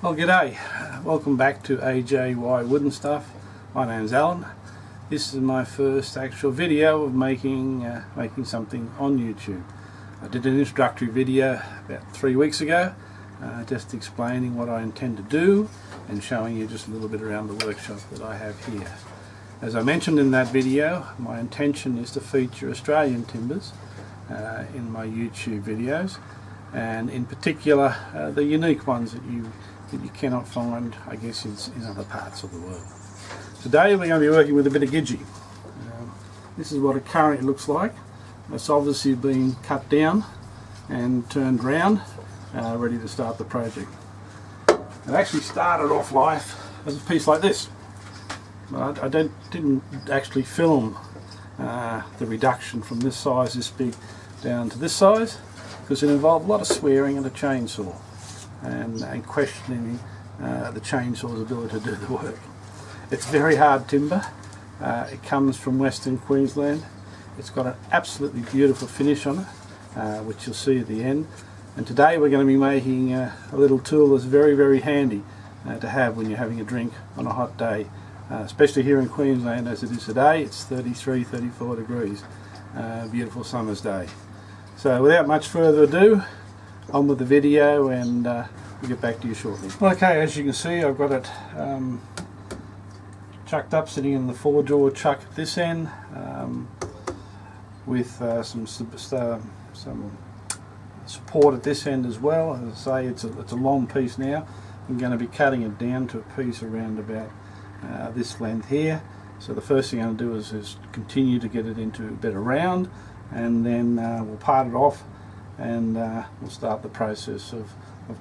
Well, g'day. Welcome back to AJY Wooden Stuff. My name's Alan. This is my first actual video of making something on YouTube. I did an introductory video about 3 weeks ago, just explaining what I intend to do and showing you just a little bit around the workshop that I have here. As I mentioned in that video, my intention is to feature Australian timbers in my YouTube videos, and in particular the unique ones that you cannot find, I guess, in other parts of the world. Today we're going to be working with a bit of gidgee. This is what it currently looks like. It's obviously been cut down and turned round, ready to start the project. It actually started off life as a piece like this. But I didn't actually film the reduction from this size, this big, down to this size, because it involved a lot of swearing and a chainsaw, and questioning the chainsaw's ability to do the work. It's very hard timber. It comes from Western Queensland. It's got an absolutely beautiful finish on it, which you'll see at the end. And today we're going to be making a little tool that's very, very handy to have when you're having a drink on a hot day, especially here in Queensland as it is today. It's 33, 34 degrees. Beautiful summer's day. So without much further ado, on with the video, and we'll get back to you shortly. Okay, as you can see, I've got it chucked up, sitting in the 4-jaw chuck at this end, with some support at this end as well. As I say, it's a long piece now. I'm going to be cutting it down to a piece around about this length here. So the first thing I'm going to do is continue to get it into a better round, and then we'll part it off, and we'll start the process of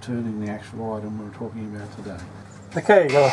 turning the actual item we're talking about today. Okay, go.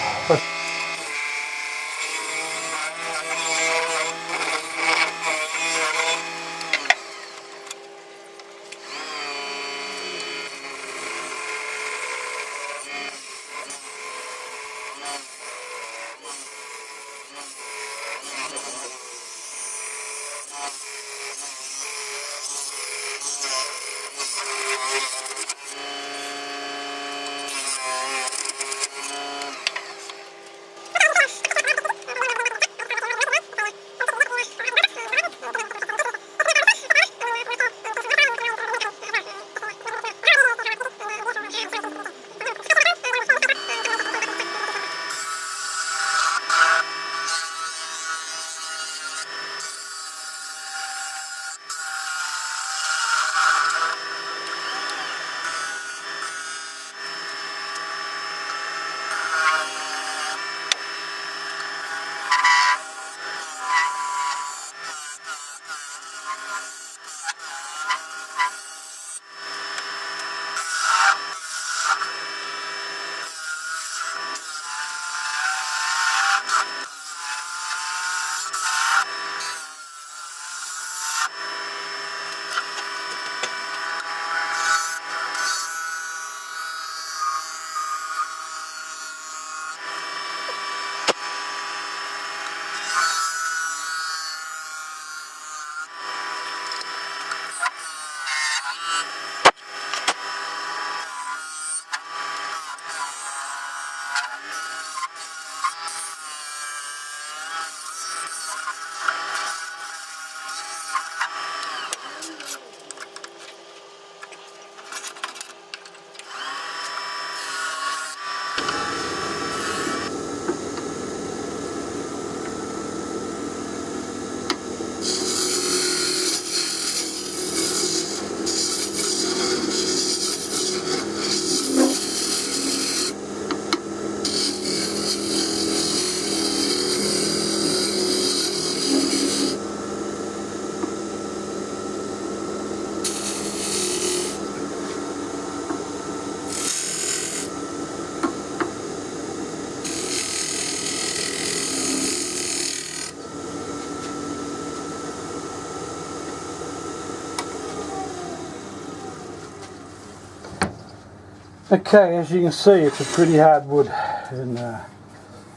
Okay, as you can see, it's a pretty hard wood, and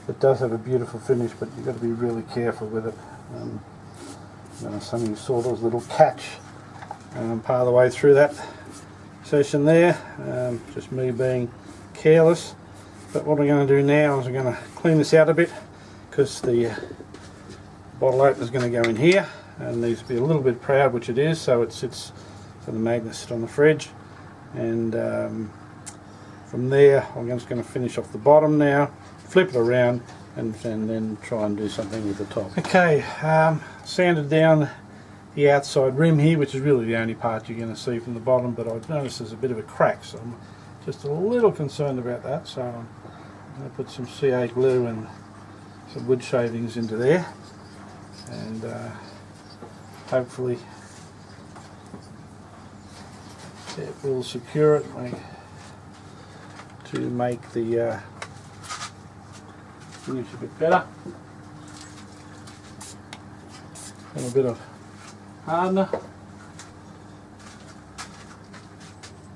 it does have a beautiful finish, but you've got to be really careful with it. Some of you saw those little catch part of the way through that session there, just me being careless. But what I'm going to do now is I'm going to clean this out a bit, because the bottle opener is going to go in here and needs to be a little bit proud, which it is, so it sits, so the magnets sit on the fridge. And from there I'm just going to finish off the bottom now, flip it around, and then try and do something with the top. Okay, sanded down the outside rim here, which is really the only part you're going to see from the bottom, but I've noticed there's a bit of a crack, so I'm just a little concerned about that, so I'm going to put some CA glue and some wood shavings into there, and hopefully it will secure it to make the finish a bit better. And a bit of hardener.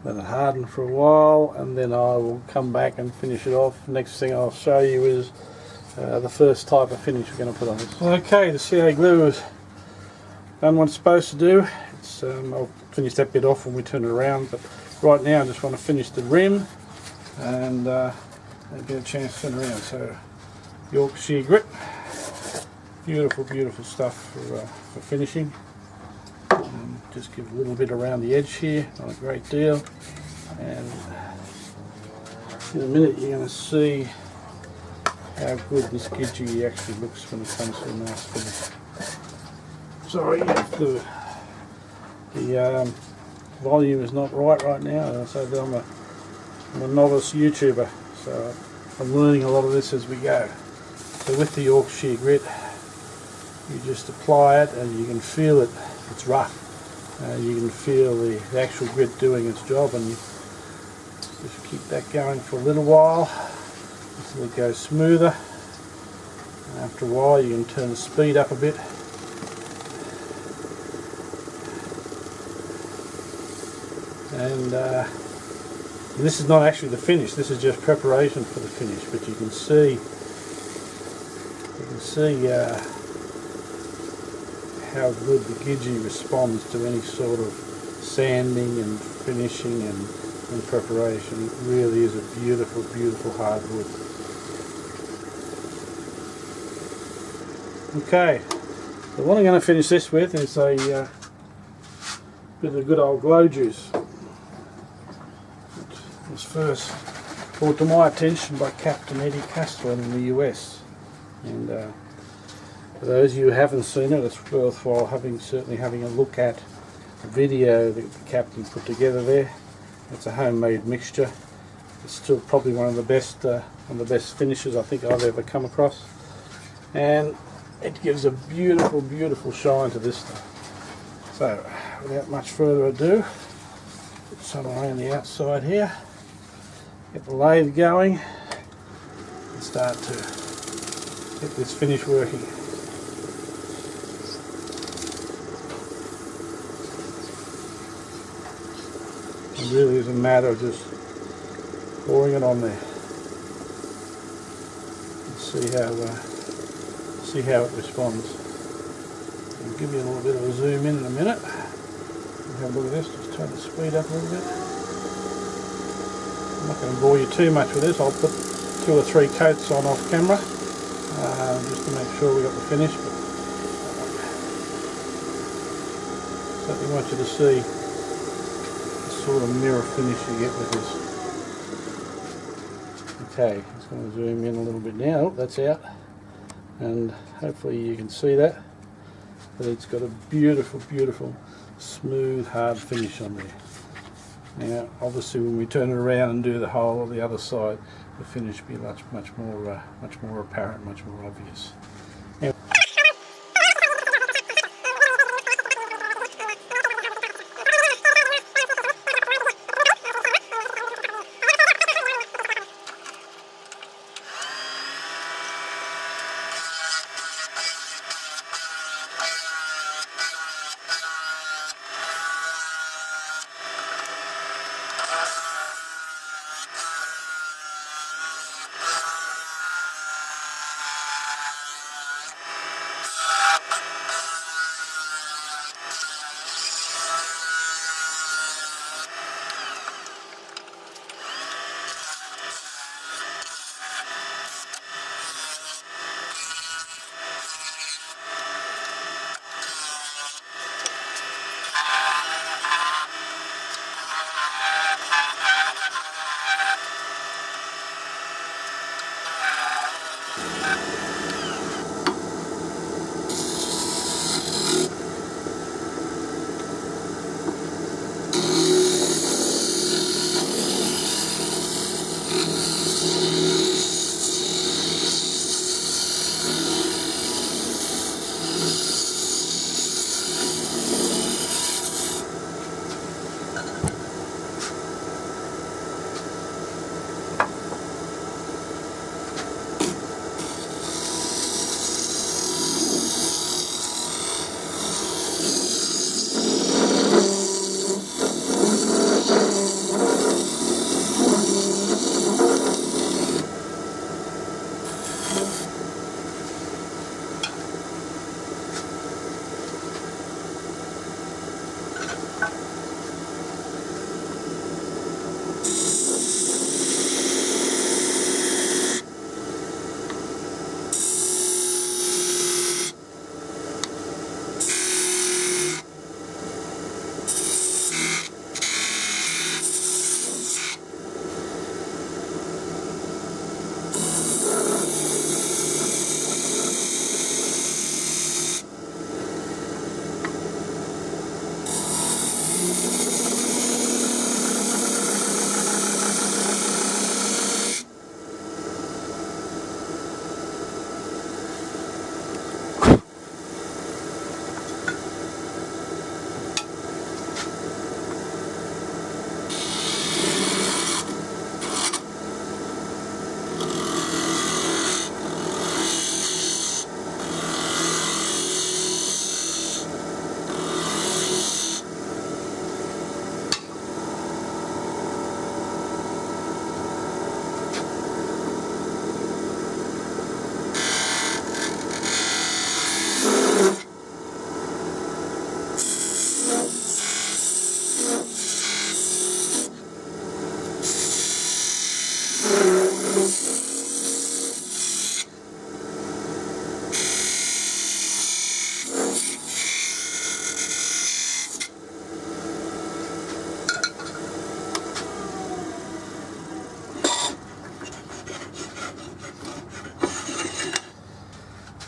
Let it harden for a while, and then I will come back and finish it off. Next thing I'll show you is the first type of finish we're going to put on this. Okay, the CA glue has done what it's supposed to do. I'll finish that bit off when we turn it around, but right now I just want to finish the rim and get a chance to turn around. So Yorkshire grit, beautiful, beautiful stuff for finishing. Just give a little bit around the edge here, not a great deal, and in a minute you're going to see how good this Gidgee actually looks when it comes to a nice finish. Sorry if the volume is not right now, so I'm a novice YouTuber, so I'm learning a lot of this as we go. So with the Yorkshire grit, you just apply it and you can feel it, it's rough. You can feel the actual grit doing its job, and you just keep that going for a little while until it goes smoother. And after a while you can turn the speed up a bit. And this is not actually the finish, this is just preparation for the finish, but you can see how good the Gidgee responds to any sort of sanding and finishing and preparation. It really is a beautiful, beautiful hardwood. Okay, so what I'm going to finish this with is a bit of good old glow juice. It was first brought to my attention by Captain Eddie Castro in the US, and for those of you who haven't seen it, it's worthwhile certainly having a look at the video that the captain put together there. It's a homemade mixture. It's still probably one of the best finishes I think I've ever come across, and it gives a beautiful, beautiful shine to this stuff. So without much further ado, put some around the outside here, get the lathe going, and start to get this finish working. It really is a matter of just pouring it on there and see how it responds. I'll give you a little bit of a zoom in a minute. Have a look at this, just turn the speed up a little bit. I'm not going to bore you too much with this. I'll put 2 or 3 coats on off camera just to make sure we got the finish, but certainly want you to see sort of mirror finish you get with this. Okay, just going to zoom in a little bit now. Oh, that's out, and hopefully you can see that, but it's got a beautiful, beautiful, smooth, hard finish on there. Now, obviously, when we turn it around and do the whole of the other side, the finish will be much more apparent, much more obvious. Now,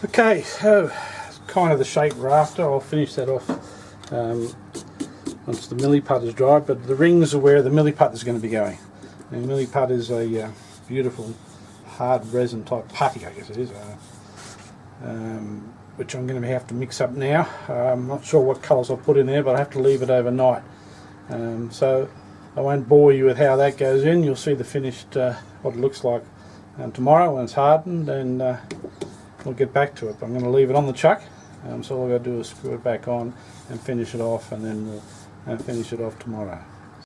Okay, so kind of the shape we're after. I'll finish that off once the Milliput is dry, but the rings are where the Milliput is going to be going. And Milliput is a beautiful hard resin type putty, I guess it is, which I'm going to have to mix up now. I'm not sure what colours I'll put in there, but I have to leave it overnight. So I won't bore you with how that goes in. You'll see the finished, what it looks like tomorrow when it's hardened, and we'll get back to it. But I'm going to leave it on the chuck, so all I've got to do is screw it back on and finish it off, and then we'll finish it off tomorrow.